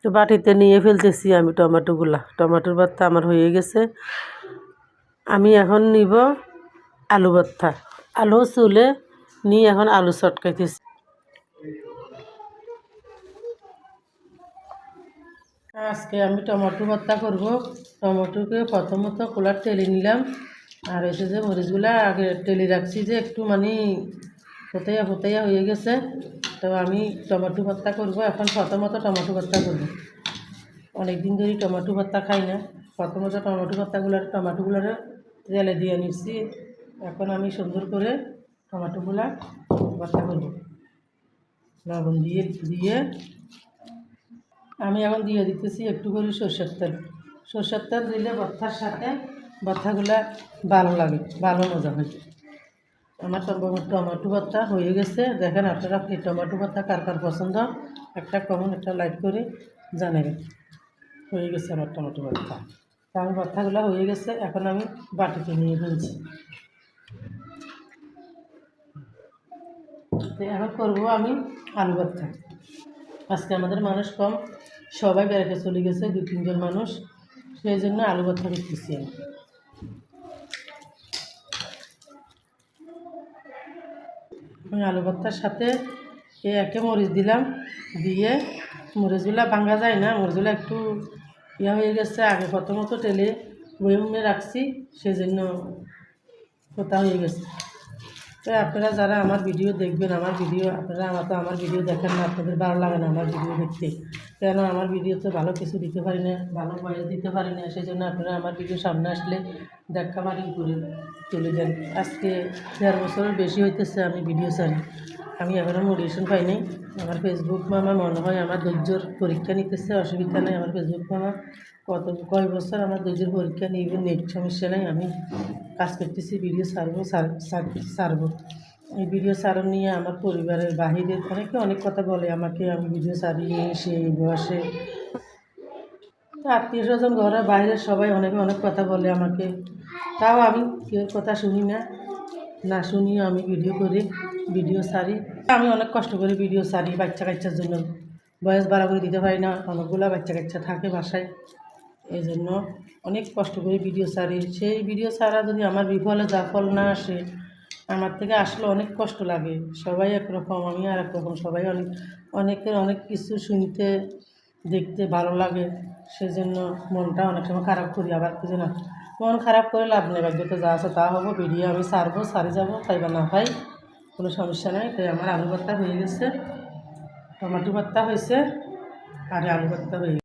তো বাটিতে নিয়ে ফেলতেছি আমি টমেটোগুলা। টমেটোর ভর্তা আমার হয়ে গেছে। আমি এখন নিব আলু ভর্তা। আলু চুলে নিয়ে এখন আলু চটকাইতেছি। আজকে আমি টমেটো ভর্তা করব। টমেটোকে প্রথমত কোলার টেলে নিলাম, আর হচ্ছে যে মরিচগুলা আগে টেলে রাখছি যে একটু মানে ফোতাইয়া ফোতাইয়া হয়ে গেছে। তো আমি টমেটো ভর্তা করব। এখন প্রথমত টমেটো ভর্তা করব। অনেক দিন ধরে টমেটো ভর্তা খাই না। প্রথমত টমেটোগুলোরে তেলে দিয়ে নিচ্ছি। এখন আমি সুন্দর করে টমেটোগুলা ভর্তা করব। লবণ দিয়ে দিয়ে আমি এখন দিয়ে দিতেছি একটু করে সরষের তেল। সরষের তেল দিলে ভর্তার সাথে ভর্তাগুলা ভালো লাগে, ভালো মজা হয়। আমার টমেটো ভর্তা হয়ে গেছে। দেখেন আপনারা এই টমেটো ভর্তা কার কার পছন্দ, একটা কমেন্ট একটা লাইক করে জানাবেন। হয়ে গেছে আমার টমেটো ভর্তা। তা আমি ভর্তাগুলো হয়ে গেছে, এখন আমি বাটিতে নিয়ে ফেলছি। এখন করবো আমি আলু ভর্তা। আজকে আমাদের মানুষ কম, সবাই বেড়াতে চলে গেছে, 2-3 জন মানুষ, সেই জন্য আলু ভর্তা করতেছি আমি। আলু ভর্তার সাথে একে মরিচ দিলাম, দিয়ে মরিচগুলা ভাঙা যায় না, মরিচগুলো একটু ইয়া হয়ে গেছে। আগে প্রথমত তেলে বয়ে রাখছি, সেজন্য কোথা হয়ে গেছে। তো আপনারা যারা আমার ভিডিও দেখবেন, আপনারা আমার ভিডিও দেখেন না, আপনাদের ভালো লাগে না আমার ভিডিও দেখতে, কেন আমার ভিডিওতে ভালো কিছু দিতে পারি না, ভালো ভয়েস দিতে পারি না, সেই জন্য আপনারা আমার ভিডিও সামনে আসলে দেখা মারি করে তুলে দেন। আজকে 1.5 বছরের বেশি হইতেছে আমি ভিডিও ছাড়ি। আমি এখনও মোটিভেশন পাই নাই। আমার ফেসবুক মামা মনে হয় আমার ধৈর্যর পরীক্ষা নিতেছে, অসুবিধা নেই। আমার ফেসবুক মামা কয় বছর আমার ধৈর্যের পরীক্ষা নিয়ে নেট সমস্যা নেই। আমি কাজ করতেছি, ভিডিও ছাড়বো। এই ভিডিও ছাড়ন নিয়ে আমার পরিবারের বাহিরের অনেকে অনেক কথা বলে আমাকে, আমি ভিডিও ছাড়িয়ে সেই বয়সে। আত্মীয় স্বজন ঘরের বাইরের সবাই অনেকে অনেক কথা বলে আমাকে, তাও আমি কেউ কথা শুনি না শুনিও আমি ভিডিও করি, ভিডিও ছাড়ি। আমি অনেক কষ্ট করে ভিডিও ছাড়ি বাচ্চা কাচ্চার জন্য, বয়স বাড়া করে দিতে পারি না, অনেকগুলো বাচ্চা কাচ্চা থাকে বাসায়, এই জন্য অনেক কষ্ট করে ভিডিও ছাড়ি। সেই ভিডিও ছাড়া যদি আমার বিফলে ফল না আসে, আমার থেকে আসলে অনেক কষ্ট লাগে। সবাই একরকম, আমি আর একরকম, সবাই অনেকের অনেক কিছু শুনতে দেখতে ভালো লাগে, সেজন্য মনটা অনেক সময় খারাপ করি। আবার কিছু না, মন খারাপ করে লাভ নেই, ভাগ্যতে যা আছে তা হবো। ভিডিও আমি ছাড়ি যাবো, তাই বা না ভাই কোনো সমস্যা নেই। তাই আমার আলু ভর্তা হয়ে গেছে, টমেটো ভর্তা হয়েছে, আর আলু ভর্তা হয়ে গেছে।